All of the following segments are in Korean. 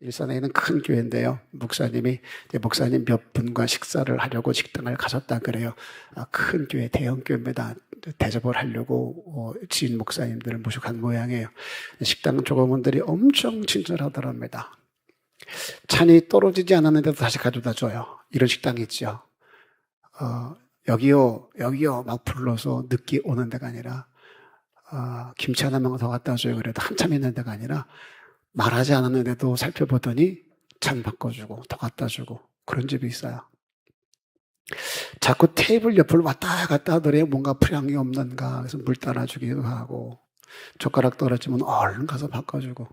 일산에 있는 큰 교회인데요. 목사님이 이제 목사님 몇 분과 식사를 하려고 식당을 가셨다 그래요. 큰 교회, 대형 교회입니다. 대접을 하려고 지인 목사님들을 모셔간 모양이에요. 식당 조공원들이 엄청 친절하더랍니다. 찬이 떨어지지 않았는데도 다시 가져다 줘요. 이런 식당이 있죠. 여기요, 여기요, 막 불러서 늦게 오는 데가 아니라, 김치 하나만 더 갖다 줘요. 그래도 한참 있는 데가 아니라, 말하지 않았는데도 살펴보더니 잔 바꿔주고, 더 갖다 주고, 그런 집이 있어요. 자꾸 테이블 옆을 왔다 갔다 하더래요. 뭔가 필요한 게 없는가. 그래서 물 따라주기도 하고, 젓가락 떨어지면 얼른 가서 바꿔주고.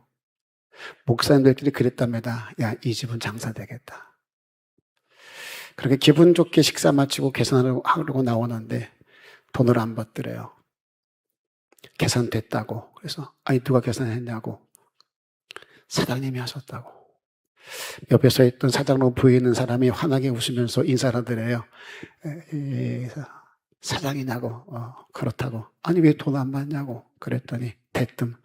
목사님들끼리 그랬답니다. 야, 이 집은 장사 되겠다. 그렇게 기분 좋게 식사 마치고 계산을 하려고 나오는데 돈을 안 받더래요. 계산됐다고. 그래서 아니 누가 계산했냐고. 사장님이 하셨다고. 옆에 서 있던 사장으로 보이는 사람이 환하게 웃으면서 인사를 하더래요. 사장이냐고. 그렇다고. 아니 왜 돈 안 받냐고. 그랬더니 대뜸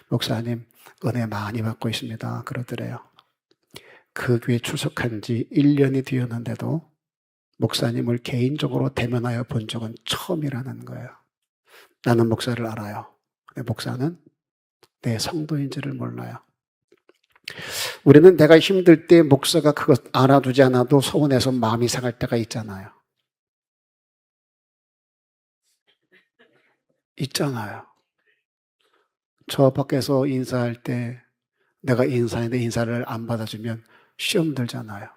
목사님 은혜 많이 받고 있습니다. 그러더래요. 그 교회 출석한 지 1년이 되었는데도 목사님을 개인적으로 대면하여 본 적은 처음이라는 거예요. 나는 목사를 알아요. 근데 목사는 내 성도인지를 몰라요. 우리는 내가 힘들 때 목사가 그것 알아두지 않아도 서운해서 마음이 상할 때가 있잖아요. 있잖아요. 저 밖에서 인사할 때 내가 인사했는데 인사를 안 받아주면 시험 들잖아요.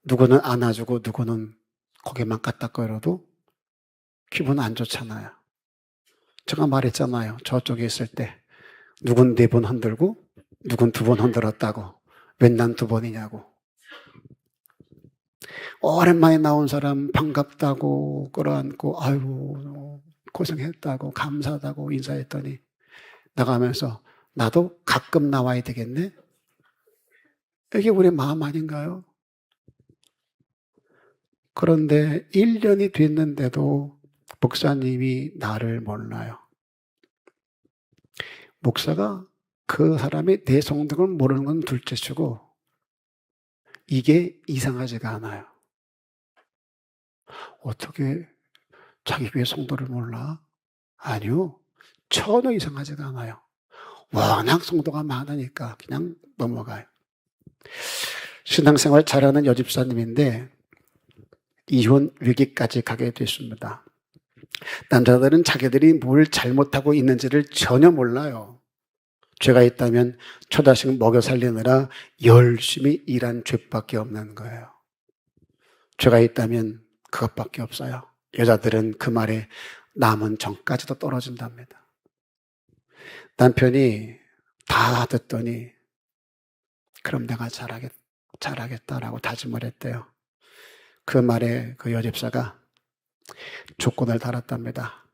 누구는 안아주고 누구는 고개만 까딱거려도 기분 안 좋잖아요. 제가 말했잖아요. 저쪽에 있을 때 누군 4번 흔들고 누군 2번 흔들었다고. 왜 난 2번이냐고. 오랜만에 나온 사람 반갑다고 끌어안고 아이고 고생했다고 감사하다고 인사했더니 나가면서 나도 가끔 나와야 되겠네. 이게 우리 마음 아닌가요? 그런데 1년이 됐는데도 목사님이 나를 몰라요. 목사가 그 사람이 내 성격을 모르는 건 둘째치고 이게 이상하지가 않아요. 어떻게 자기 교회 성도를 몰라? 아니요. 전혀 이상하지가 않아요. 워낙 성도가 많으니까 그냥 넘어가요. 신앙생활 잘하는 여집사님인데 이혼 위기까지 가게 됐습니다. 남자들은 자기들이 뭘 잘못하고 있는지를 전혀 몰라요. 죄가 있다면 처자식 먹여 살리느라 열심히 일한 죄밖에 없는 거예요. 죄가 있다면 그것밖에 없어요. 여자들은 그 말에 남은 정까지도 떨어진답니다. 남편이 다 듣더니 그럼 내가 잘하겠다라고 다짐을 했대요. 그 말에 그 여집사가 조건을 달았답니다.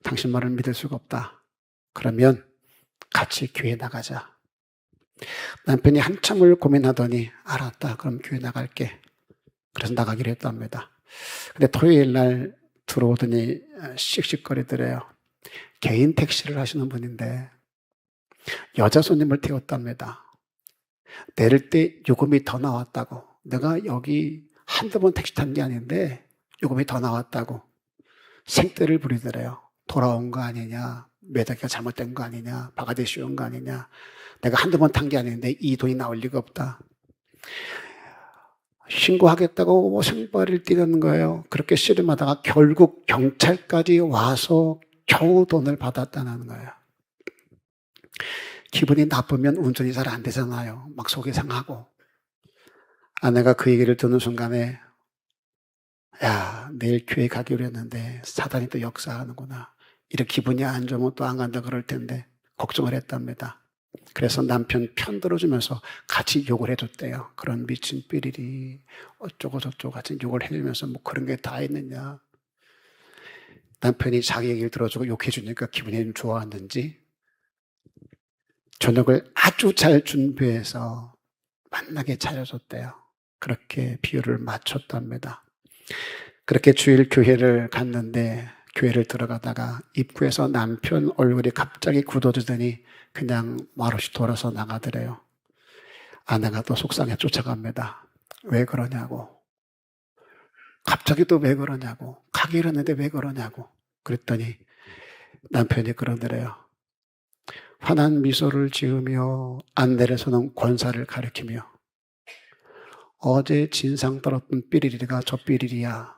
당신 말을 믿을 수가 없다. 그러면 같이 교회 나가자. 남편이 한참을 고민하더니 알았다. 그럼 교회 나갈게. 그래서 나가기로 했답니다. 근데 토요일 날 들어오더니 씩씩거리더래요. 개인 택시를 하시는 분인데 여자 손님을 태웠답니다. 내릴 때 요금이 더 나왔다고. 내가 여기 한두 번 택시 탄 게 아닌데 요금이 더 나왔다고 생떼를 부리더래요. 돌아온 거 아니냐, 매달기가 잘못된 거 아니냐, 바가지 씌운 거 아니냐, 내가 한두 번 탄 게 아닌데 이 돈이 나올 리가 없다. 신고하겠다고 생발을 뛰는 거예요. 그렇게 씨름하다가 결국 경찰까지 와서 겨우 돈을 받았다는 거예요. 기분이 나쁘면 운전이 잘 안 되잖아요. 막 속이 상하고. 아내가 그 얘기를 듣는 순간에 야, 내일 교회 가기로 했는데 사단이 또 역사하는구나. 이렇게 기분이 안 좋으면 또 안 간다 그럴 텐데 걱정을 했답니다. 그래서 남편 편 들어주면서 같이 욕을 해줬대요. 그런 미친 삐리리 어쩌고 저쩌고 같이 욕을 해주면서 뭐 그런 게 다 있느냐. 남편이 자기 얘기를 들어주고 욕해주니까 기분이 좀 좋았는지 저녁을 아주 잘 준비해서 만나게 차려줬대요. 그렇게 비율을 맞췄답니다. 그렇게 주일 교회를 갔는데 교회를 들어가다가 입구에서 남편 얼굴이 갑자기 굳어지더니 그냥 말없이 돌아서 나가더래요. 아내가 또 속상해 쫓아갑니다. 왜 그러냐고. 갑자기 또 왜 그러냐고. 가기로 했는데 왜 그러냐고. 그랬더니 남편이 그러더래요. 환한 미소를 지으며 안내를 서는 권사를 가리키며 어제 진상 떨었던 삐리리가 저 삐리리야.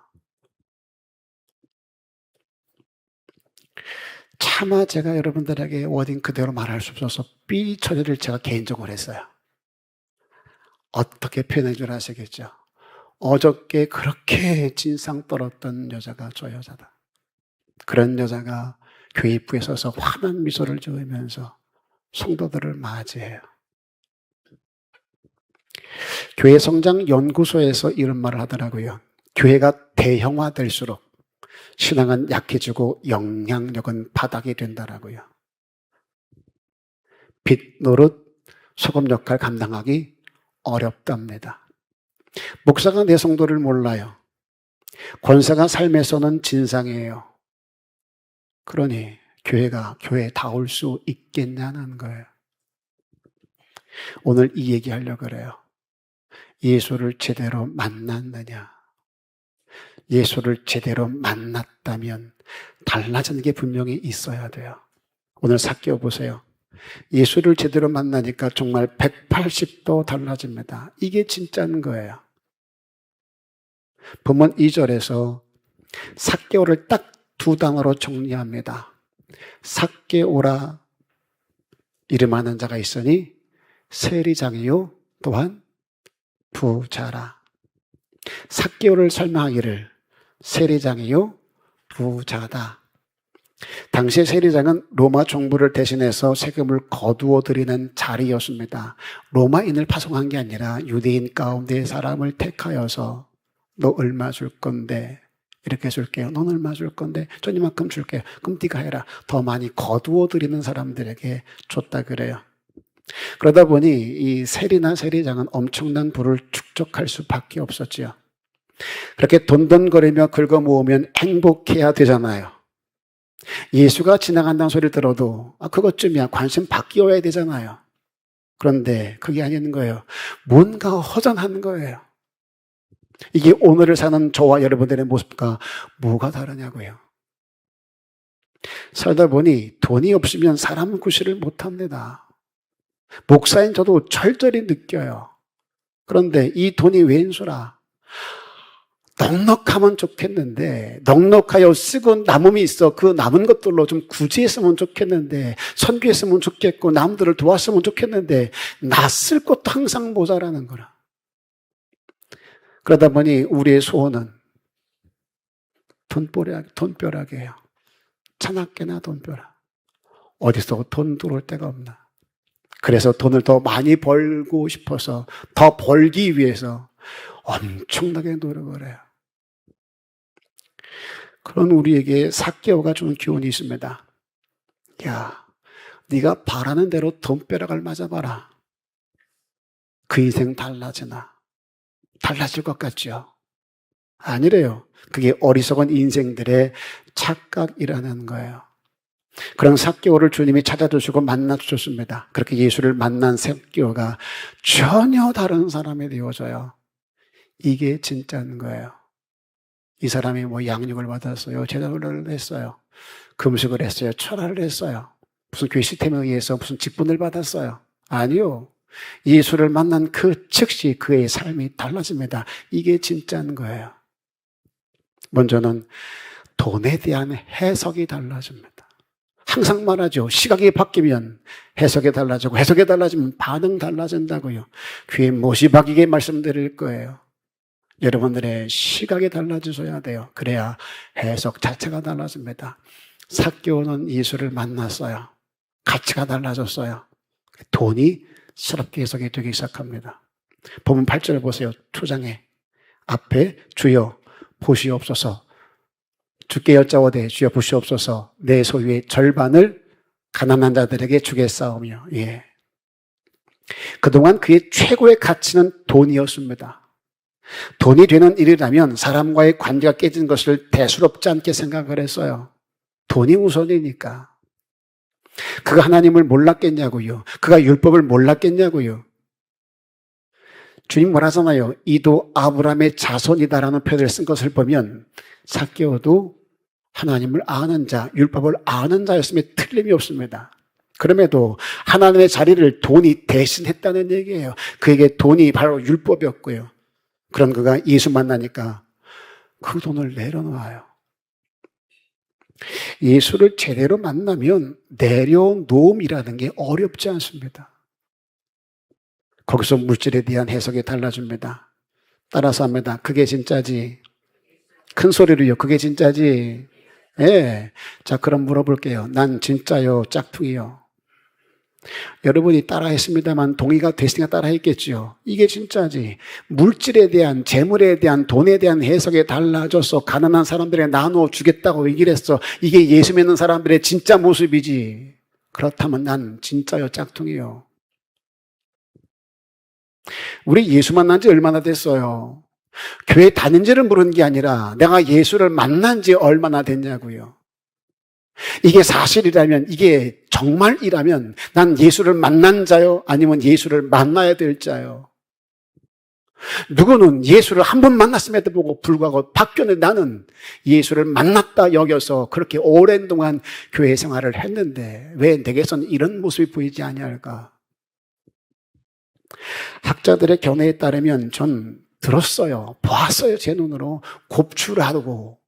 차마 제가 여러분들에게 워딩 그대로 말할 수 없어서 삐 처리를 제가 개인적으로 했어요. 어떻게 표현해 줄 아시겠죠? 어저께 그렇게 진상 떨었던 여자가 저 여자다. 그런 여자가 교회 입구에 서서 환한 미소를 지으면서 성도들을 맞이해요. 교회 성장 연구소에서 이런 말을 하더라고요. 교회가 대형화될수록 신앙은 약해지고 영향력은 바닥이 된다라고요. 빛 노릇 소금 역할 감당하기 어렵답니다. 목사가 내 성도를 몰라요. 권사가 삶에서는 진상이에요. 그러니 교회가 교회다울 수 있겠냐는 거예요. 오늘 이 얘기하려고 그래요. 예수를 제대로 만났느냐? 예수를 제대로 만났다면 달라지는 게 분명히 있어야 돼요. 오늘 삭개오 보세요. 예수를 제대로 만나니까 정말 180도 달라집니다. 이게 진짜인 거예요. 본문 2절에서 삭개오를 딱 두 단어로 정리합니다. 삭개오라 이름하는 자가 있으니 세리장이요 또한 부자라. 삭개오를 설명하기를 세리장이요 부자다. 당시의 세리장은 로마 정부를 대신해서 세금을 거두어 드리는 자리였습니다. 로마인을 파송한 게 아니라 유대인 가운데 사람을 택하여서 너 얼마 줄 건데 이렇게 줄게요. 넌 얼마 줄 건데 전 이만큼 줄게요. 그럼 네가 해라. 더 많이 거두어 드리는 사람들에게 줬다 그래요. 그러다 보니 이 세리나 세리장은 엄청난 부를 축적할 수밖에 없었지요. 그렇게 돈돈거리며 긁어 모으면 행복해야 되잖아요. 예수가 지나간다는 소리를 들어도 그것쯤이야 관심 바뀌어야 되잖아요. 그런데 그게 아닌 거예요. 뭔가 허전한 거예요. 이게 오늘을 사는 저와 여러분들의 모습과 뭐가 다르냐고요. 살다 보니 돈이 없으면 사람 구실을 못합니다. 목사인 저도 절절히 느껴요. 그런데 이 돈이 왼수라. 넉넉하면 좋겠는데 넉넉하여 쓰고 남음이 있어. 그 남은 것들로 좀 구제했으면 좋겠는데 선교했으면 좋겠고 남들을 도왔으면 좋겠는데 나 쓸 것도 항상 모자라는 거라. 그러다 보니 우리의 소원은 돈벼락이에요. 차납게나 돈벼락. 어디서 돈 들어올 데가 없나. 그래서 돈을 더 많이 벌고 싶어서 더 벌기 위해서 엄청나게 노력을 해요. 그런 우리에게 삭개오가 주는 교훈이 있습니다. 야, 네가 바라는 대로 돈벼락을 맞아봐라. 그 인생 달라지나? 달라질 것 같죠? 아니래요. 그게 어리석은 인생들의 착각이라는 거예요. 그런 삭개오를 주님이 찾아주시고 만나주셨습니다. 그렇게 예수를 만난 삭개오가 전혀 다른 사람이 되어져요. 이게 진짜인 거예요. 이 사람이 뭐 양육을 받았어요. 제도를 했어요. 금식을 했어요. 철화를 했어요. 무슨 교회 시스템에 의해서 무슨 직분을 받았어요. 아니요. 예수를 만난 그 즉시 그의 삶이 달라집니다. 이게 진짜인 거예요. 먼저는 돈에 대한 해석이 달라집니다. 항상 말하죠. 시각이 바뀌면 해석이 달라지고 해석이 달라지면 반응 달라진다고요. 귀에 못이 박이게 말씀드릴 거예요. 여러분들의 시각이 달라지셔야 돼요. 그래야 해석 자체가 달라집니다. 삭개오는 예수를 만났어요. 가치가 달라졌어요. 돈이 새롭게 해석이 되기 시작합니다. 본문 8절 보세요. 초장에 앞에 주여 보시옵소서. 주께 여짜오되 주여 보시옵소서. 내 소유의 절반을 가난한 자들에게 주겠사오며. 예. 그동안 그의 최고의 가치는 돈이었습니다. 돈이 되는 일이라면 사람과의 관계가 깨진 것을 대수롭지 않게 생각을 했어요. 돈이 우선이니까. 그가 하나님을 몰랐겠냐고요. 그가 율법을 몰랐겠냐고요. 주님 뭐라잖아요. 이도 아브라함의 자손이다라는 표현을 쓴 것을 보면 삭개오도 하나님을 아는 자, 율법을 아는 자였음에 틀림이 없습니다. 그럼에도 하나님의 자리를 돈이 대신했다는 얘기예요. 그에게 돈이 바로 율법이었고요. 그런 그가 예수 만나니까 그 돈을 내려놓아요. 예수를 제대로 만나면 내려놓음이라는 게 어렵지 않습니다. 거기서 물질에 대한 해석이 달라집니다. 따라서 합니다. 그게 진짜지. 큰 소리로요. 그게 진짜지. 예. 자, 그럼 물어볼게요. 난 진짜요? 짝퉁이요? 여러분이 따라 했습니다만 동의가 됐으니까 따라 했겠죠. 이게 진짜지. 물질에 대한, 재물에 대한, 돈에 대한 해석이 달라져서 가난한 사람들에 나눠 주겠다고 얘기를 했어. 이게 예수 믿는 사람들의 진짜 모습이지. 그렇다면 난 진짜요? 짝퉁이요? 우리 예수 만난 지 얼마나 됐어요? 교회 다닌지를 물은 게 아니라 내가 예수를 만난 지 얼마나 됐냐고요. 이게 사실이라면, 이게 정말이라면 난 예수를 만난 자요? 아니면 예수를 만나야 될 자요? 누구는 예수를 한 번 만났음에도 불구하고 바뀌었는데 나는 예수를 만났다 여겨서 그렇게 오랜 동안 교회 생활을 했는데 왜 내게서는 이런 모습이 보이지 아니할까? 학자들의 견해에 따르면 전 들었어요. 보았어요. 제 눈으로. 곱추라고.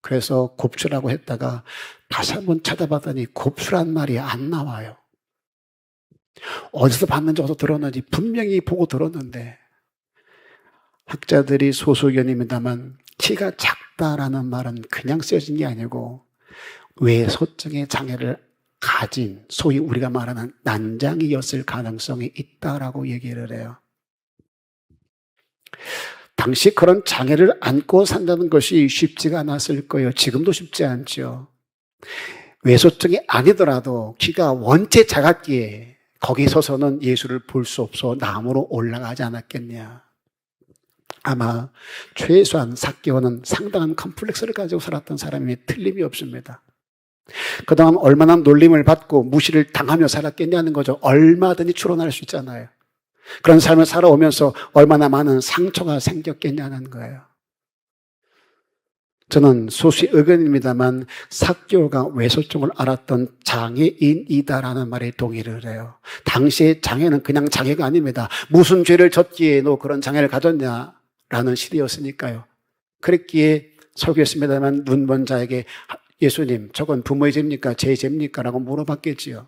그래서 곱추라고 했다가 다시 한번 찾아봤더니 곱추란 말이 안 나와요. 어디서 봤는지 어디서 들었는지 분명히 보고 들었는데 학자들이 소수 의견입니다만 키가 작다라는 말은 그냥 쓰여진 게 아니고 외소증의 장애를 가진 소위 우리가 말하는 난장이었을 가능성이 있다라고 얘기를 해요. 당시 그런 장애를 안고 산다는 것이 쉽지가 않았을 거예요. 지금도 쉽지 않죠. 외소증이 아니더라도 키가 원체 작았기에 거기 서서는 예수를 볼 수 없어 나무로 올라가지 않았겠냐. 아마 최소한 삭개오는 상당한 컴플렉스를 가지고 살았던 사람이 틀림이 없습니다. 그동안 얼마나 놀림을 받고 무시를 당하며 살았겠냐는 거죠. 얼마든지 추론할 수 있잖아요. 그런 삶을 살아오면서 얼마나 많은 상처가 생겼겠냐는 거예요. 저는 소수 의견입니다만 삭개오가 외소증을 앓았던 장애인이다라는 말에 동의를 해요. 당시의 장애는 그냥 장애가 아닙니다. 무슨 죄를 졌기에 너 그런 장애를 가졌냐라는 시대였으니까요. 그랬기에 설교했습니다만 눈먼 자에게 예수님, 저건 부모의 죄입니까? 제 죄입니까? 라고 물어봤겠지요.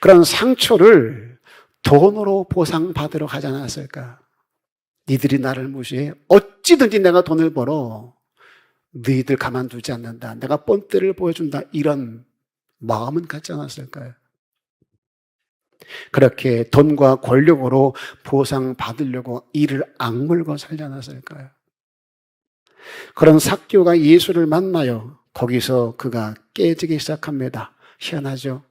그런 상처를 돈으로 보상받으러 가지 않았을까? 니들이 나를 무시해? 어찌든지 내가 돈을 벌어 너희들 가만두지 않는다. 내가 뻔때를 보여준다. 이런 마음은 갖지 않았을까요? 그렇게 돈과 권력으로 보상받으려고 이를 악물고 살지 않았을까요? 그런 삭개오가 예수를 만나요. 거기서 그가 깨지기 시작합니다. 희한하죠?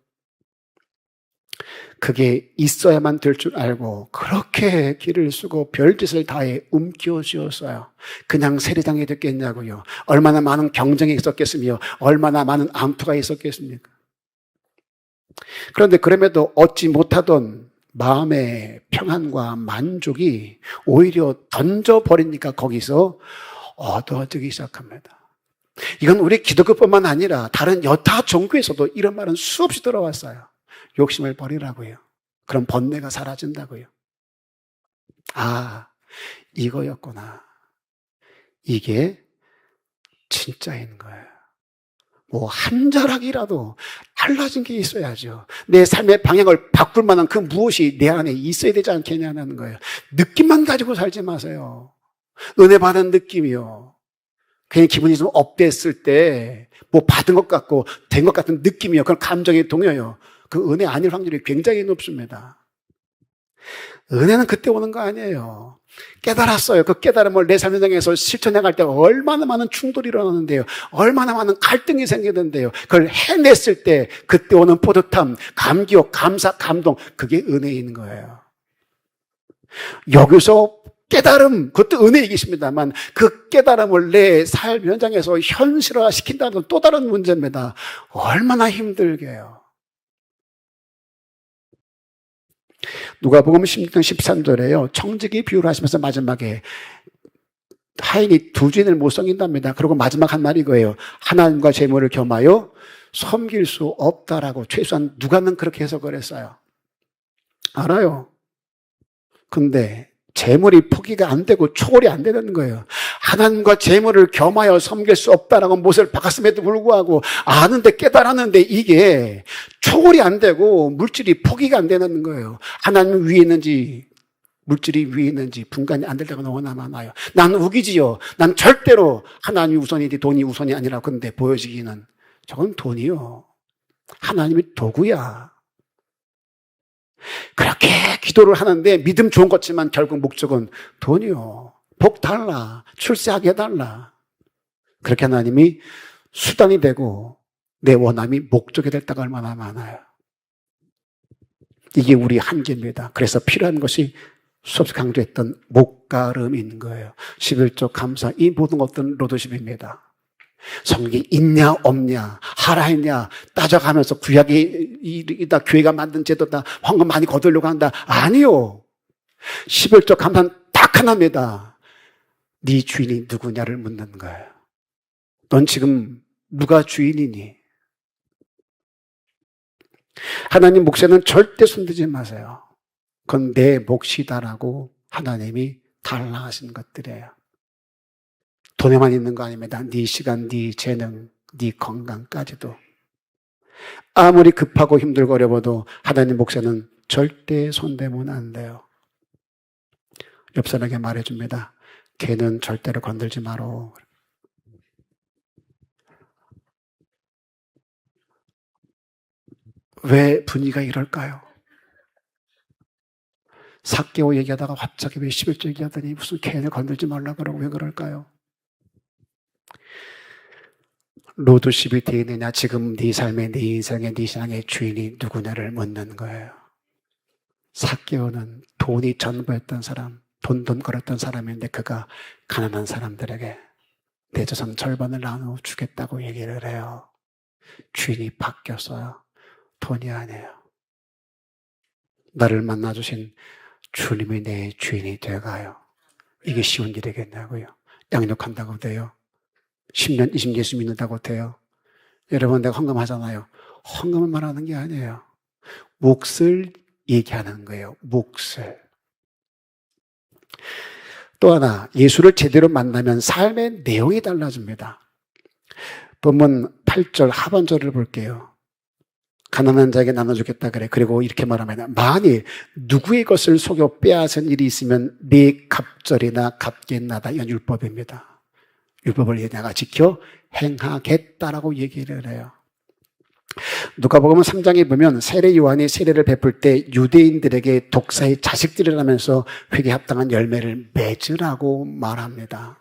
그게 있어야만 될 줄 알고 그렇게 길을 쓰고 별짓을 다해 움켜쥐었어요. 그냥 세리당이 됐겠냐고요. 얼마나 많은 경쟁이 있었겠으며 얼마나 많은 암투가 있었겠습니까? 그런데 그럼에도 얻지 못하던 마음의 평안과 만족이 오히려 던져버리니까 거기서 얻어지기 시작합니다. 이건 우리 기독교뿐만 아니라 다른 여타 종교에서도 이런 말은 수없이 들어왔어요. 욕심을 버리라고요. 그럼 번뇌가 사라진다고요. 아, 이거였구나. 이게 진짜인 거예요. 뭐 한 자락이라도 달라진 게 있어야죠. 내 삶의 방향을 바꿀 만한 그 무엇이 내 안에 있어야 되지 않겠냐는 거예요. 느낌만 가지고 살지 마세요. 은혜 받은 느낌이요. 그냥 기분이 좀 업됐을 때 뭐 받은 것 같고 된 것 같은 느낌이요. 그런 감정이 동요요. 그 은혜 아닐 확률이 굉장히 높습니다. 은혜는 그때 오는 거 아니에요. 깨달았어요. 그 깨달음을 내 삶 현장에서 실천해 갈 때 얼마나 많은 충돌이 일어나는데요. 얼마나 많은 갈등이 생기는데요. 그걸 해냈을 때 그때 오는 뿌듯함, 감격, 감사, 감동, 그게 은혜인 거예요. 여기서 깨달음, 그것도 은혜이겠습니다만 그 깨달음을 내 삶 현장에서 현실화 시킨다는 건 또 다른 문제입니다. 얼마나 힘들게요. 누가복음 16장 13절에요. 청지기 비유를 하시면서 마지막에 하인이 두 주인을 못 섬긴답니다. 그리고 마지막 한 말이 이거예요. 하나님과 재물을 겸하여 섬길 수 없다라고 최소한 누가는 그렇게 해석을 했어요. 알아요. 근데 재물이 포기가 안 되고 초월이 안 되는 거예요. 하나님과 재물을 겸하여 섬길 수 없다라고 못을 박았음에도 불구하고 아는데 깨달았는데 이게 초월이 안 되고 물질이 포기가 안 되는 거예요. 하나님 위에 있는지 물질이 위에 있는지 분간이 안 될 때가 너무나 많아요. 난 우기지요. 난 절대로 하나님이 우선이지 돈이 우선이 아니라 근데 보여지기는 저건 돈이요. 하나님이 도구야. 그렇게 기도를 하는데 믿음 좋은 것지만 결국 목적은 돈이요. 복 달라. 출세하게 해달라. 그렇게 하나님이 수단이 되고 내 원함이 목적이 될 때가 얼마나 많아요. 이게 우리 한계입니다. 그래서 필요한 것이 수없이 강조했던 목가름인 거예요. 11조 감사, 이 모든 것들은 로드십입니다. 성경이 있냐 없냐 하라 했냐 따져가면서 구약이다 교회가 만든 제도다 황금 많이 거두려고 한다. 아니요. 11조 감사는 딱 하나입니다. 네 주인이 누구냐를 묻는 거예요. 넌 지금 누가 주인이니? 하나님 몫에는 절대 손대지 마세요. 그건 내 몫이다라고 하나님이 달라하신 것들이에요. 돈에만 있는 거 아닙니다. 네 시간, 네 재능, 네 건강까지도. 아무리 급하고 힘들고 어려워도 하나님 몫에는 절대 손대면 안 돼요. 옆 사람에게 말해줍니다. 걔는 절대로 건들지 마라. 왜 분위기가 이럴까요? 삭개오 얘기하다가 갑자기 왜 11조 얘기하더니 무슨 걔를 건들지 말라 그러고 왜 그럴까요? 로드십이 되어 있느냐, 지금 네 삶의, 네 인생의, 네 신앙의 주인이 누구냐를 묻는 거예요. 삭개오는 돈이 전부였던 사람, 돈 걸었던 사람인데 그가 가난한 사람들에게 내 재산 절반을 나눠 주겠다고 얘기를 해요. 주인이 바뀌었어요. 돈이 아니에요. 나를 만나주신 주님이 내 주인이 되어가요. 이게 쉬운 일이겠냐고요. 양육한다고 돼요. 10년, 20년 예수 믿는다고 돼요. 여러분, 내가 헌금하잖아요. 헌금을 말하는 게 아니에요. 몫을 얘기하는 거예요. 몫을. 또 하나, 예수를 제대로 만나면 삶의 내용이 달라집니다. 본문 8절 하반절을 볼게요. 가난한 자에게 나눠주겠다 그래. 그리고 이렇게 말합니다. 만일 누구의 것을 속여 빼앗은 일이 있으면 네 갑절이나 갚겠나다. 이건 율법입니다. 율법을 내가 지켜 행하겠다라고 얘기를 해요. 누가복음 3장에 보면 세례 요한이 세례를 베풀 때 유대인들에게 독사의 자식들이라면서 회개에 합당한 열매를 맺으라고 말합니다.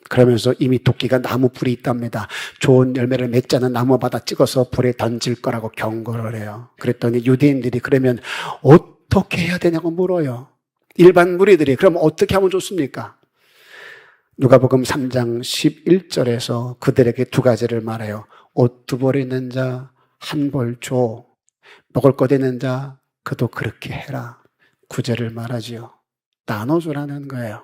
그러면서 이미 도끼가 나무 불이 있답니다. 좋은 열매를 맺지 않은 나무마다 찍어서 불에 던질 거라고 경고를 해요. 그랬더니 유대인들이 그러면 어떻게 해야 되냐고 물어요. 일반 무리들이 그럼 어떻게 하면 좋습니까? 누가복음 3장 11절에서 그들에게 두 가지를 말해요. 옷 두 벌 있는 자 한 벌 줘. 먹을 것 있는 자 그도 그렇게 해라. 구제를 말하지요. 나눠주라는 거예요.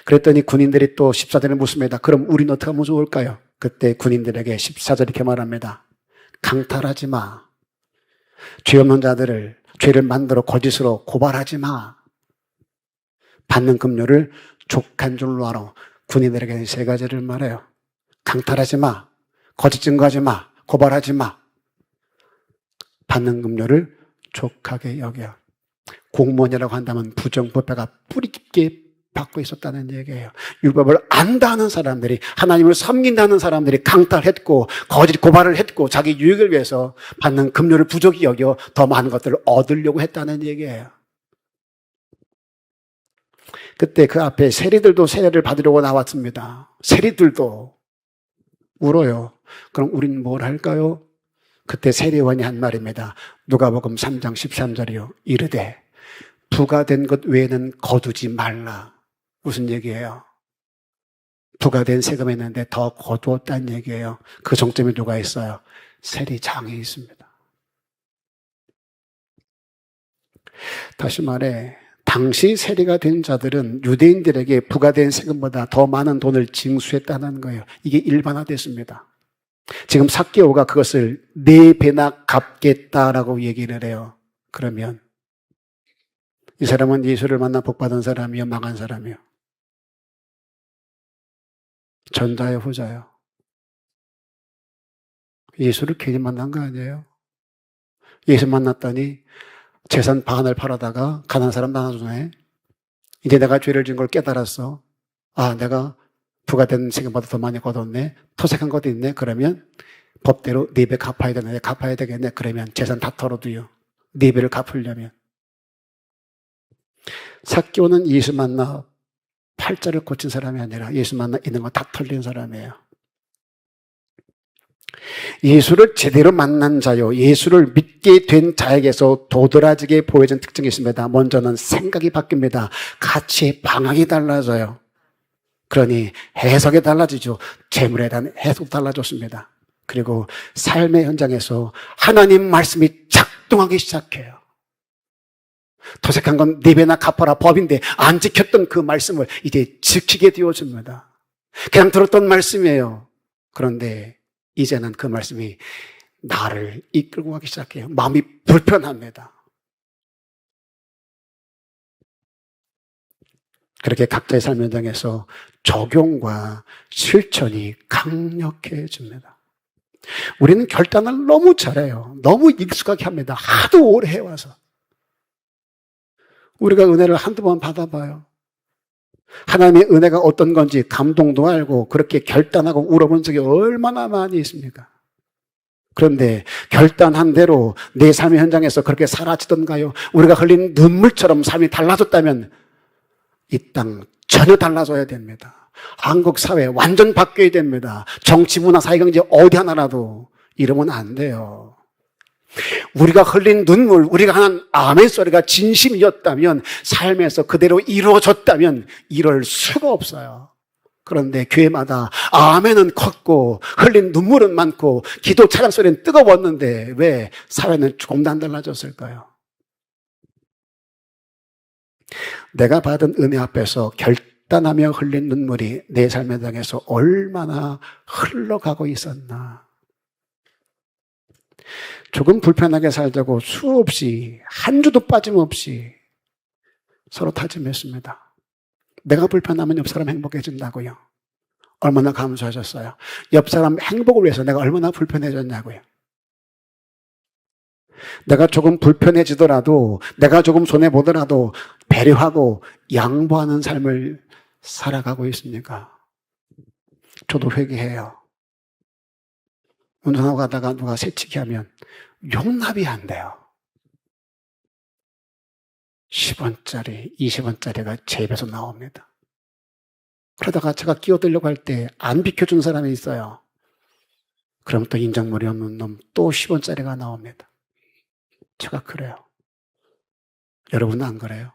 그랬더니 군인들이 또 14절에 묻습니다. 그럼 우리는 어떻게 하면 좋을까요? 그때 군인들에게 14절 이렇게 말합니다. 강탈하지 마. 죄 없는 자들을 죄를 만들어 거짓으로 고발하지 마. 받는 급료를 족한 줄로 알아. 군인들에게 세 가지를 말해요. 강탈하지 마. 거짓 증거하지 마. 고발하지 마. 받는 급료를 족하게 여겨. 공무원이라고 한다면 부정부패가 뿌리 깊게 받고 있었다는 얘기예요. 율법을 안다는 사람들이, 하나님을 섬긴다는 사람들이 강탈했고 거짓 고발을 했고 자기 유익을 위해서 받는 급료를 부족히 여겨 더 많은 것들을 얻으려고 했다는 얘기예요. 그때 그 앞에 세리들도 세례를 받으려고 나왔습니다. 세리들도 울어요. 그럼 우린 뭘 할까요? 그때 세리원이 한 말입니다. 누가복음 3장 13절이요. 이르되 부가된 것 외에는 거두지 말라. 무슨 얘기예요? 부가된 세금이 있는데 더 거두었다는 얘기예요. 그 정점에 누가 있어요? 세리장이 있습니다. 다시 말해, 당시 세리가 된 자들은 유대인들에게 부과된 세금보다 더 많은 돈을 징수했다는 거예요. 이게 일반화됐습니다. 지금 삭개오가 그것을 4배나 갚겠다라고 얘기를 해요. 그러면 이 사람은 예수를 만나 복받은 사람이요, 망한 사람이요? 전자요, 후자요? 예수를 괜히 만난 거 아니에요? 예수 만났더니 재산 반을 팔아다가 가난한 사람 나눠주네. 이제 내가 죄를 지은 걸 깨달았어. 아, 내가 부과된 세금보다 더 많이 거뒀네. 토색한 것도 있네. 그러면 법대로 4배 갚아야 되네. 갚아야 되겠네. 그러면 재산 다 털어도요. 4배를 갚으려면. 삭개오는 예수 만나 팔자를 고친 사람이 아니라 예수 만나 있는 거 다 털린 사람이에요. 예수를 제대로 만난 자요, 예수를 믿게 된 자에게서 도드라지게 보여진 특징이 있습니다. 먼저는 생각이 바뀝니다. 가치의 방향이 달라져요. 그러니 해석이 달라지죠. 재물에 대한 해석도 달라졌습니다. 그리고 삶의 현장에서 하나님 말씀이 작동하기 시작해요. 도색한 건 4배나 갚아라 법인데 안 지켰던 그 말씀을 이제 지키게 되어집니다. 그냥 들었던 말씀이에요. 그런데 이제는 그 말씀이 나를 이끌고 가기 시작해요. 마음이 불편합니다. 그렇게 각자의 삶 현장에서 적용과 실천이 강력해집니다. 우리는 결단을 너무 잘해요. 너무 익숙하게 합니다. 하도 오래 해와서. 우리가 은혜를 한두 번 받아봐요. 하나님의 은혜가 어떤 건지 감동도 알고 그렇게 결단하고 울어본 적이 얼마나 많이 있습니까? 그런데 결단한 대로 내 삶의 현장에서 그렇게 사라지던가요? 우리가 흘린 눈물처럼 삶이 달라졌다면 이 땅 전혀 달라져야 됩니다. 한국 사회 완전 바뀌어야 됩니다. 정치, 문화, 사회경제 어디 하나라도 이러면 안 돼요. 우리가 흘린 눈물, 우리가 하는 아멘 소리가 진심이었다면, 삶에서 그대로 이루어졌다면 이럴 수가 없어요. 그런데 교회마다 아멘은 컸고 흘린 눈물은 많고 기도 찬양 소리는 뜨거웠는데 왜 사회는 조금도 안 달라졌을까요? 내가 받은 은혜 앞에서 결단하며 흘린 눈물이 내 삶의 장에서 얼마나 흘러가고 있었나. 조금 불편하게 살자고 수없이 한 주도 빠짐없이 서로 다짐했습니다. 내가 불편하면 옆 사람 행복해진다고요. 얼마나 감사하셨어요. 옆 사람 행복을 위해서 내가 얼마나 불편해졌냐고요. 내가 조금 불편해지더라도, 내가 조금 손해보더라도 배려하고 양보하는 삶을 살아가고 있습니까? 저도 회개해요. 운전하고 가다가 누가 새치기 하면 용납이 안 돼요. 10원짜리, 20원짜리가 제 입에서 나옵니다. 그러다가 제가 끼어들려고 할 때 안 비켜준 사람이 있어요. 그럼 또 인정머리 없는 놈 또 10원짜리가 나옵니다. 제가 그래요. 여러분은 안 그래요?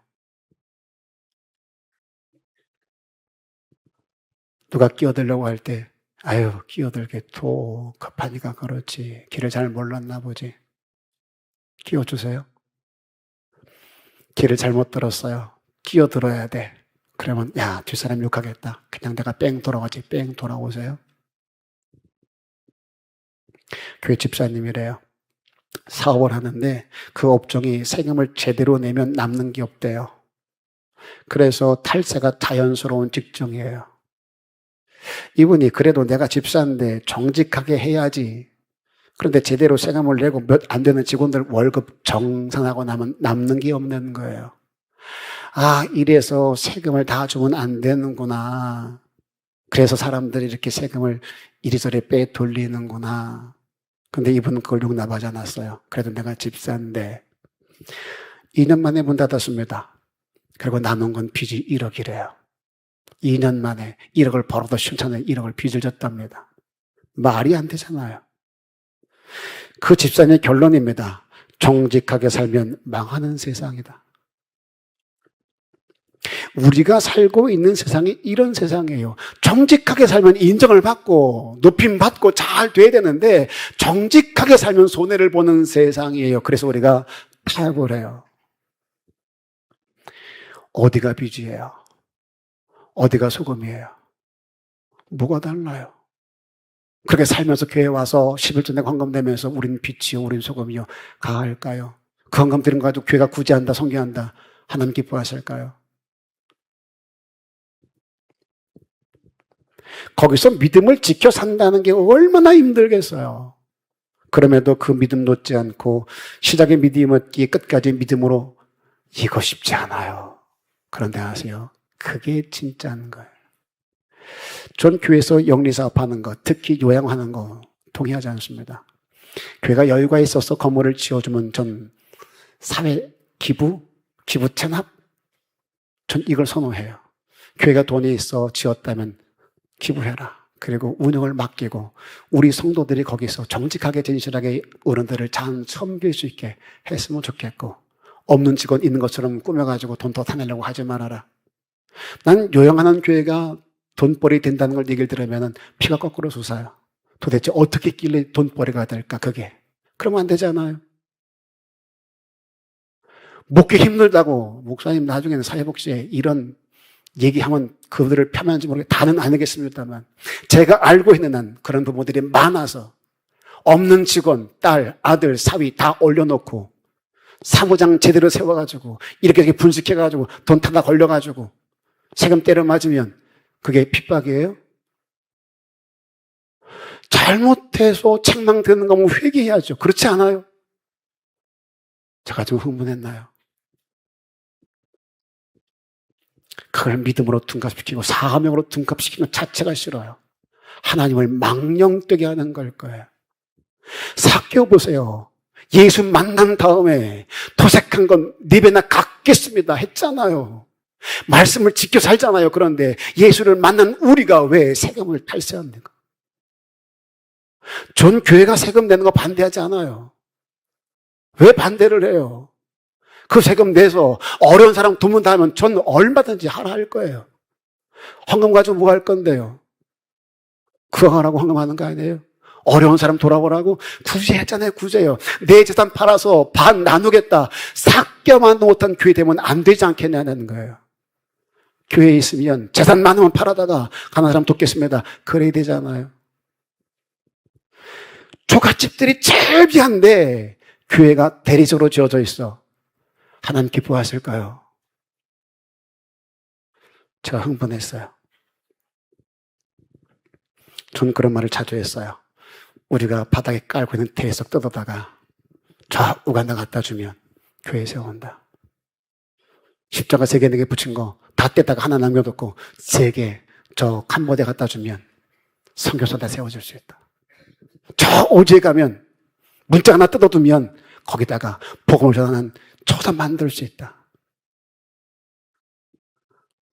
누가 끼어들려고 할 때 아유, 끼어들게 또 급하니까 그렇지. 길을 잘 몰랐나 보지. 끼워주세요. 길을 잘못 들었어요. 끼어들어야 돼. 그러면 야, 뒷사람 욕하겠다. 그냥 내가 뺑 돌아가지. 뺑 돌아오세요. 교회 집사님이래요. 사업을 하는데 그 업종이 세금을 제대로 내면 남는 게 없대요. 그래서 탈세가 자연스러운 직종이에요. 이분이 그래도 내가 집사인데 정직하게 해야지. 그런데 제대로 세금을 내고 몇 안 되는 직원들 월급 정산하고 나면 남는 게 없는 거예요. 아, 이래서 세금을 다 주면 안 되는구나. 그래서 사람들이 이렇게 세금을 이리저리 빼돌리는구나. 근데 이분은 그걸 용납하지 않았어요. 그래도 내가 집사인데 2년 만에 문 닫았습니다. 그리고 남은 건 빚이 1억이래요. 2년 만에 1억을 벌어도 시원찮게 1억을 빚을 졌답니다. 말이 안 되잖아요. 그 집사님의 결론입니다. 정직하게 살면 망하는 세상이다. 우리가 살고 있는 세상이 이런 세상이에요. 정직하게 살면 인정을 받고 높임 받고 잘 돼야 되는데 정직하게 살면 손해를 보는 세상이에요. 그래서 우리가 타협을 해요. 어디가 비지예요? 어디가 소금이에요? 뭐가 달라요? 그렇게 살면서 교회 와서 11조 내고 헌금 내면서 우린 빛이요, 우린 소금이요 가할까요? 그 헌금 드린 거 가지고 교회가 구제한다, 성교한다, 하나님 기뻐하실까요? 거기서 믿음을 지켜 산다는 게 얼마나 힘들겠어요. 그럼에도 그 믿음 놓지 않고 시작의 믿음이었기에 끝까지 믿음으로 이거 쉽지 않아요. 그런데 아세요? 그게 진짜인 거예요. 전 교회에서 영리사업하는 거, 특히 요양하는 거 동의하지 않습니다. 교회가 여유가 있어서 건물을 지어주면 전 사회 기부 체납, 전 이걸 선호해요. 교회가 돈이 있어 지었다면 기부해라. 그리고 운영을 맡기고 우리 성도들이 거기서 정직하게 진실하게 어른들을 잘 섬길 수 있게 했으면 좋겠고, 없는 직원 있는 것처럼 꾸며가지고 돈 더 타내려고 하지 말아라. 난 요양하는 교회가 돈벌이 된다는 걸 얘기를 들으면 피가 거꾸로 솟아요. 도대체 어떻게 했길래 돈벌이가 될까 그게. 그러면 안 되잖아요. 목회 힘들다고 목사님 나중에는 사회복지에 이런 얘기하면 그들을 폄하하는지 모르겠어요. 다는 아니겠습니다만 제가 알고 있는 한 그런 부모들이 많아서 없는 직원, 딸, 아들, 사위 다 올려놓고 사무장 제대로 세워가지고 이렇게 분식해가지고 돈 타다 걸려가지고 세금 때려 맞으면 그게 핍박이에요? 잘못해서 책망 듣는 거면 회개해야죠. 그렇지 않아요? 제가 좀 흥분했나요? 그걸 믿음으로 둔갑시키고 사명으로 둔갑시키는 자체가 싫어요. 하나님을 망령되게 하는 걸 거예요. 삭개오 보세요. 예수 만난 다음에 도색한 건 4배나 갚겠습니다 했잖아요. 말씀을 지켜 살잖아요. 그런데 예수를 만난 우리가 왜 세금을 탈세합니까? 전 교회가 세금 내는 거 반대하지 않아요. 왜 반대를 해요? 그 세금 내서 어려운 사람 돕는다 하면 전 얼마든지 하라 할 거예요. 헌금 가지고 뭐 할 건데요? 그거 하라고 헌금하는 거 아니에요? 어려운 사람 돌아보라고 구제했잖아요. 구제요. 내 재산 팔아서 반 나누겠다. 삭겨만 못한 교회 되면 안 되지 않겠냐는 거예요. 교회에 있으면 재산 많으면 팔아다가 가난한 사람 돕겠습니다. 그래야 되잖아요. 조갓집들이 제일 비한데 교회가 대리적으로 지어져 있어. 하나님 기뻐하실까요? 제가 흥분했어요. 전 그런 말을 자주 했어요. 우리가 바닥에 깔고 있는 대석 뜯어다가 저 우간다 갖다 주면 교회 세워온다. 십자가 3개 4개 붙인 거 다 떼다가 하나 남겨뒀고 3개 저 캄보디아 갖다 주면 선교소 다 세워줄 수 있다. 저 오지에 가면 문짝 하나 뜯어두면 거기다가 복음을 전하는 초단 만들 수 있다.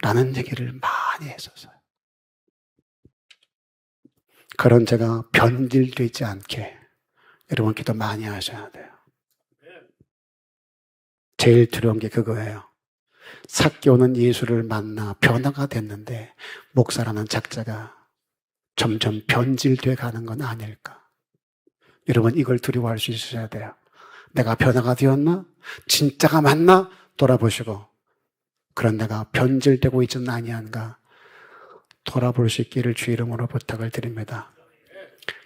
라는 얘기를 많이 했었어요. 그런 제가 변질되지 않게 여러분 기도 많이 하셔야 돼요. 제일 두려운 게 그거예요. 삭개오는 예수를 만나 변화가 됐는데 목사라는 작자가 점점 변질돼 가는 건 아닐까. 여러분 이걸 두려워할 수 있어야 돼요. 내가 변화가 되었나? 진짜가 맞나? 돌아보시고 그런 내가 변질되고 있지는 아니한가 돌아볼 수 있기를 주 이름으로 부탁을 드립니다.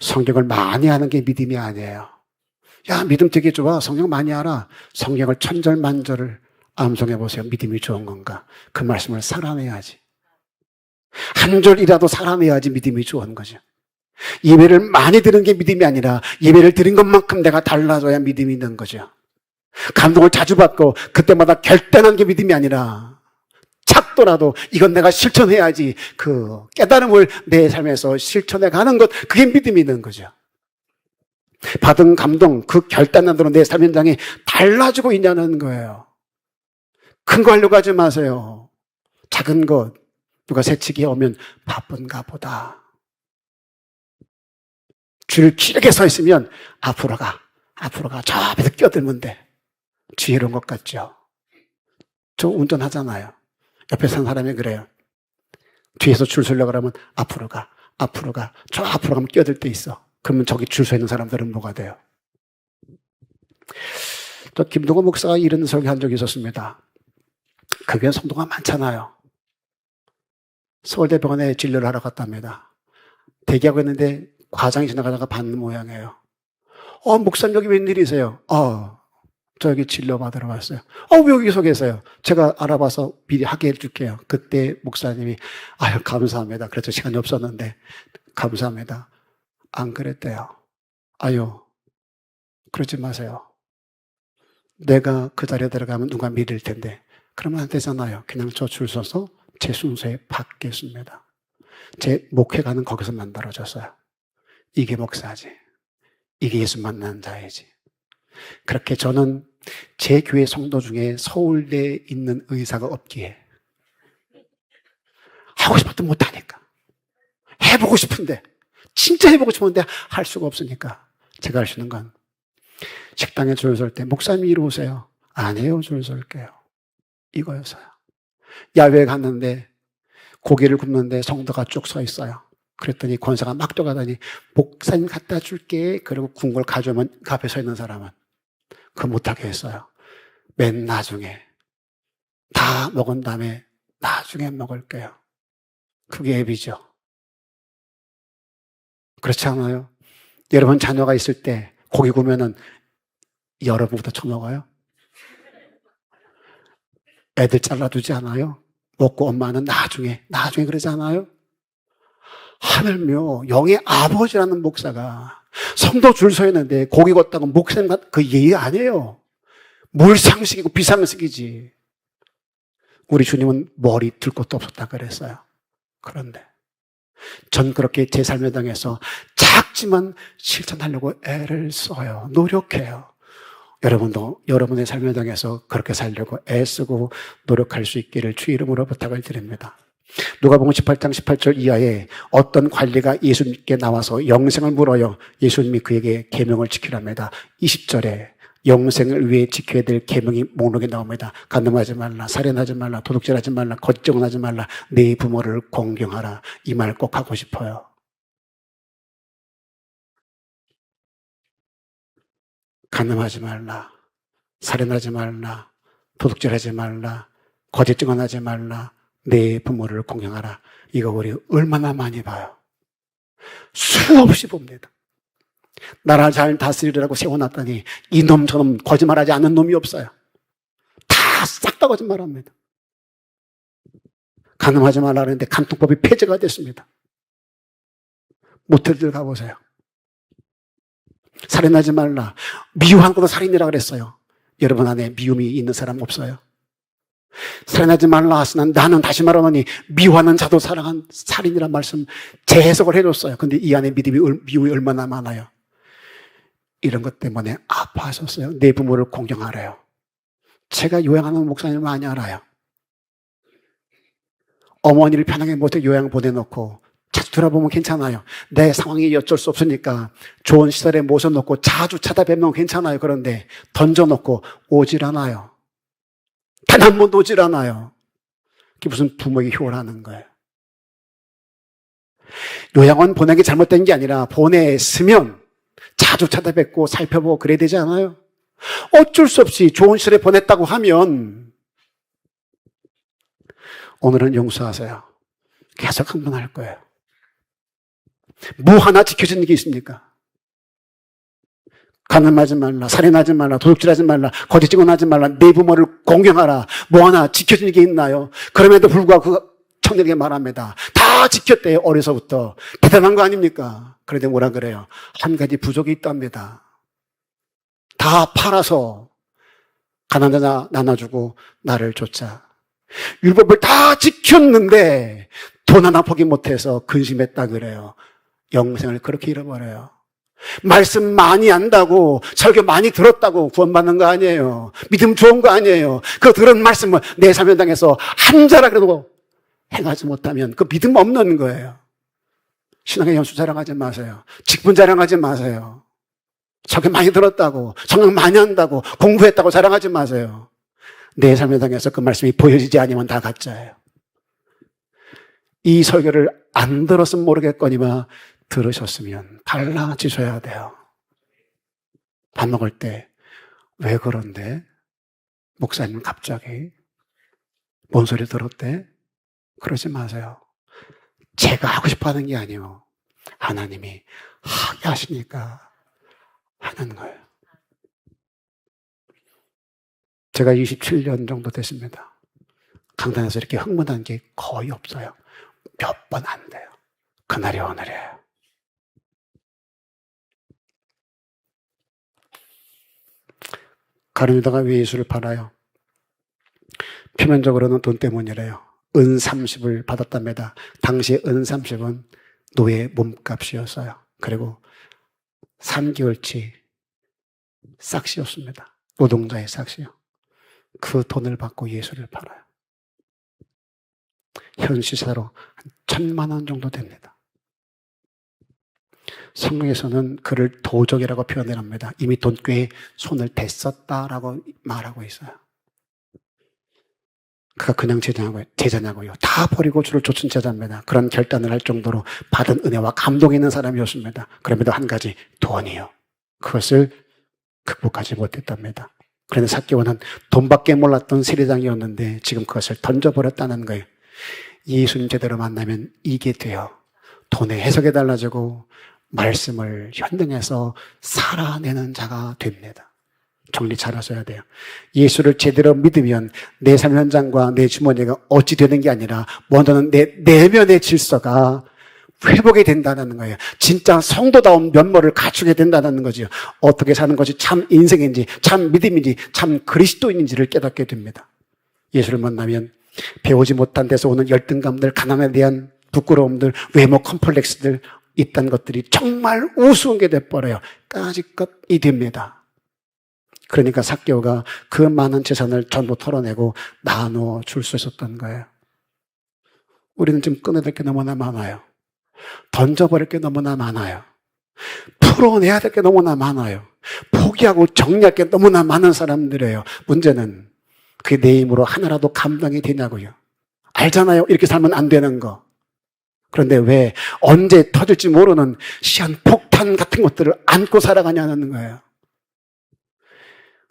성경을 많이 하는 게 믿음이 아니에요. 야, 믿음 되게 좋아. 성경 많이 알아. 성경을 천절만절을 암송해 보세요. 믿음이 좋은 건가? 그 말씀을 살아내야지. 한 절이라도 살아내야지 믿음이 좋은 거죠. 예배를 많이 드리는 게 믿음이 아니라 예배를 드린 것만큼 내가 달라져야 믿음이 있는 거죠. 감동을 자주 받고 그때마다 결단한 게 믿음이 아니라 작더라도 이건 내가 실천해야지 그 깨달음을 내 삶에서 실천해 가는 것, 그게 믿음이 있는 거죠. 받은 감동, 그 결단만으로 내 삶 현장이 달라지고 있냐는 거예요. 큰 거 하려고 하지 마세요. 작은 것, 누가 새치기 오면 바쁜가 보다. 줄 길게 서 있으면 앞으로 가. 저 앞에서 끼어들면 돼. 지혜로운 것 같죠? 저 운전하잖아요. 옆에 산 사람이 그래요. 뒤에서 줄 서려고 하면 앞으로 가. 저 앞으로 가면 끼어들 때 있어. 그러면 저기 줄 서 있는 사람들은 뭐가 돼요? 또 김동호 목사가 이런 설교한 적이 있었습니다. 그 교회 성도가 많잖아요. 서울대병원에 진료를 하러 갔답니다. 대기하고 있는데 과장이 지나가다가 받는 모양이에요. 목사님 여기 웬일이세요? 저 여기 진료 받으러 왔어요. 왜 여기서 계세요? 제가 알아봐서 미리 하게 해줄게요. 그때 목사님이 아유 감사합니다. 그래서 시간이 없었는데 감사합니다. 안 그랬대요. 아유 그러지 마세요. 내가 그 자리에 들어가면 누가 믿을 텐데 그러면 안 되잖아요. 그냥 저 줄 서서 제 순서에 받겠습니다. 제 목회가는 거기서 만들어졌어요. 이게 목사지. 이게 예수 만나는 자이지. 그렇게 저는 제 교회 성도 중에 서울대에 있는 의사가 없기에 하고 싶어도 못하니까 해보고 싶은데 진짜 해보고 싶은데 할 수가 없으니까 제가 할 수 있는 건 식당에 줄 설 때 목사님 이리 오세요. 아니에요. 줄 설게요. 이거였어요. 야외에 갔는데 고기를 굽는데 성도가 쭉 서 있어요. 그랬더니 권사가 막 떠가더니 목사님 갖다 줄게. 그리고 구운 걸 가져오면 그 앞에 서 있는 사람은 그거 못하게 했어요. 맨 나중에 다 먹은 다음에 나중에 먹을게요. 그게 예비죠. 그렇지 않아요? 여러분 자녀가 있을 때 고기 구우면은 여러분부터 처먹어요? 애들 잘라두지 않아요? 먹고 엄마는 나중에 그러지 않아요? 하늘며 영의 아버지라는 목사가 성도 줄 서 있는데 고기 걷다고 목사님 그 예의 아니에요. 물상식이고 비상식이지. 우리 주님은 머리 들 것도 없었다 그랬어요. 그런데 전 그렇게 제 삶의 당에서 작지만 실천하려고 애를 써요. 노력해요. 여러분도 여러분의 삶의 당에서 그렇게 살려고 애쓰고 노력할 수 있기를 주 이름으로 부탁을 드립니다. 누가복음 18장 18절 이하에 어떤 관리가 예수님께 나와서 영생을 물어요. 예수님이 그에게 계명을 지키랍니다. 20절에 영생을 위해 지켜야 될 계명이 목록에 나옵니다. 간음하지 말라, 살인하지 말라, 도둑질하지 말라, 거짓증언하지 말라, 네 부모를 공경하라. 이 말 꼭 하고 싶어요. 간음하지 말라, 살인하지 말라, 도둑질하지 말라, 거짓증언하지 말라, 내 부모를 공경하라. 이거 우리 얼마나 많이 봐요. 수없이 봅니다. 나라 잘 다스리라고 세워놨더니 이놈 저놈 거짓말하지 않는 놈이 없어요. 다 싹 다 거짓말합니다. 간음하지 말라 그랬는데 간통법이 폐지가 됐습니다. 모텔들 가보세요. 살인하지 말라. 미워한 것도 살인이라고 그랬어요. 여러분 안에 미움이 있는 사람 없어요? 살인하지 말라 하시는 나는 다시 말하노니 미워하는 자도 사랑한 살인이란 말씀 재해석을 해줬어요. 근데 이 안에 미움이 얼마나 많아요. 이런 것 때문에 아파하셨어요. 내 부모를 공경하래요. 제가 요양하는 목사님을 많이 알아요. 어머니를 편하게 못해 요양 보내놓고 자주 돌아보면 괜찮아요. 내 상황이 어쩔 수 없으니까 좋은 시설에 모셔놓고 자주 찾아뵈면 괜찮아요. 그런데 던져놓고 오질 않아요. 단 한 번도 오질 않아요. 그게 무슨 부모에게 효라는 거예요. 요양원 보내기 잘못된 게 아니라 보냈으면 자주 찾아뵙고 살펴보고 그래야 되지 않아요? 어쩔 수 없이 좋은 시설에 보냈다고 하면 오늘은 용서하세요. 계속 흥분할 거예요. 뭐 하나 지켜지는 게 있습니까? 간음하지 말라, 살인하지 말라, 도둑질하지 말라, 거짓 증언하지 말라, 내 부모를 공경하라. 뭐 하나 지켜지는 게 있나요? 그럼에도 불구하고 그 청년에게 말합니다. 다 지켰대요. 어려서부터. 대단한 거 아닙니까? 그런데 뭐라 그래요? 한 가지 부족이 있답니다. 다 팔아서 가난한 자 나눠주고 나를 쫓아. 율법을 다 지켰는데 돈 하나 포기 못해서 근심했다 그래요. 영생을 그렇게 잃어버려요. 말씀 많이 안다고 설교 많이 들었다고 구원받는 거 아니에요. 믿음 좋은 거 아니에요. 그 들은 말씀을 내 삶의 당에서 한 자락이라도 행하지 못하면 그 믿음 없는 거예요. 신앙의 연수 자랑하지 마세요. 직분 자랑하지 마세요. 설교 많이 들었다고 성경 많이 한다고 공부했다고 자랑하지 마세요. 내 삶의 당에서 그 말씀이 보여지지 않으면 다 가짜예요. 이 설교를 안 들었으면 모르겠거니와 들으셨으면 달라지셔야 돼요. 밥 먹을 때 왜 그런데? 목사님 갑자기 뭔 소리 들었대? 그러지 마세요. 제가 하고 싶어 하는 게 아니에요. 하나님이 하게 하시니까 하는 거예요. 제가 27년 정도 됐습니다. 강단에서 이렇게 흥분한 게 거의 없어요. 몇 번 안 돼요. 그날이 오늘이에요. 가룟유다가 왜 예수를 팔아요? 표면적으로는 돈 때문이래요. 은 30을 받았답니다. 당시 은 30은 노예 몸값이었어요. 그리고 3개월치 싹시였습니다. 노동자의 싹시요. 그 돈을 받고 예수를 팔아요. 현 시세로 한 1,000만 원 정도 됩니다. 성경에서는 그를 도적이라고 표현을 합니다. 이미 돈꾀에 손을 댔었다라고 말하고 있어요. 그가 그냥 제자냐고요. 다 버리고 주를 쫓은 제자입니다. 그런 결단을 할 정도로 받은 은혜와 감동이 있는 사람이었습니다. 그럼에도 한 가지, 돈이요. 그것을 극복하지 못했답니다. 그런데 삭개오는 돈밖에 몰랐던 세리장이었는데 지금 그것을 던져버렸다는 거예요. 예수님 제대로 만나면 이게 돼요. 돈의 해석이 달라지고 말씀을 현등해서 살아내는 자가 됩니다. 정리 잘 하셔야 돼요. 예수를 제대로 믿으면 내 삶 현장과 내 주머니가 어찌 되는 게 아니라 먼저는 내 내면의 질서가 회복이 된다는 거예요. 진짜 성도다운 면모를 갖추게 된다는 거죠. 어떻게 사는 것이 참 인생인지, 참 믿음인지, 참 그리스도인인지를 깨닫게 됩니다. 예수를 만나면 배우지 못한 데서 오는 열등감들, 가난에 대한 부끄러움들, 외모 컴플렉스들 있다는 것들이 정말 우스운 게 돼버려요. 까짓것이 됩니다. 그러니까 삭개오가 그 많은 재산을 전부 털어내고 나누어 줄 수 있었던 거예요. 우리는 지금 끊어낼 게 너무나 많아요. 던져버릴 게 너무나 많아요. 풀어내야 될 게 너무나 많아요. 포기하고 정리할 게 너무나 많은 사람들이에요. 문제는 그게 내 힘으로 하나라도 감당이 되냐고요. 알잖아요. 이렇게 살면 안 되는 거. 그런데 왜 언제 터질지 모르는 시한폭탄 같은 것들을 안고 살아가냐는 거예요.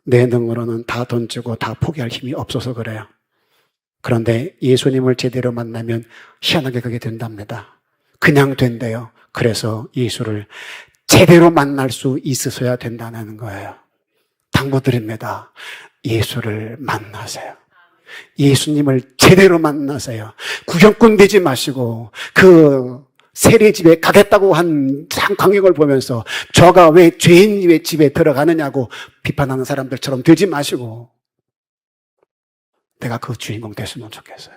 내 능으로는 다 던지고 다 포기할 힘이 없어서 그래요. 그런데 예수님을 제대로 만나면 희한하게 그게 된답니다. 그냥 된대요. 그래서 예수를 제대로 만날 수 있으셔야 된다는 거예요. 당부드립니다. 예수를 만나세요. 예수님을 제대로 만나세요. 구경꾼 되지 마시고 그 세례집에 가겠다고 한 광경을 보면서 저가 왜 죄인의 집에 들어가느냐고 비판하는 사람들처럼 되지 마시고 내가 그 주인공 됐으면 좋겠어요.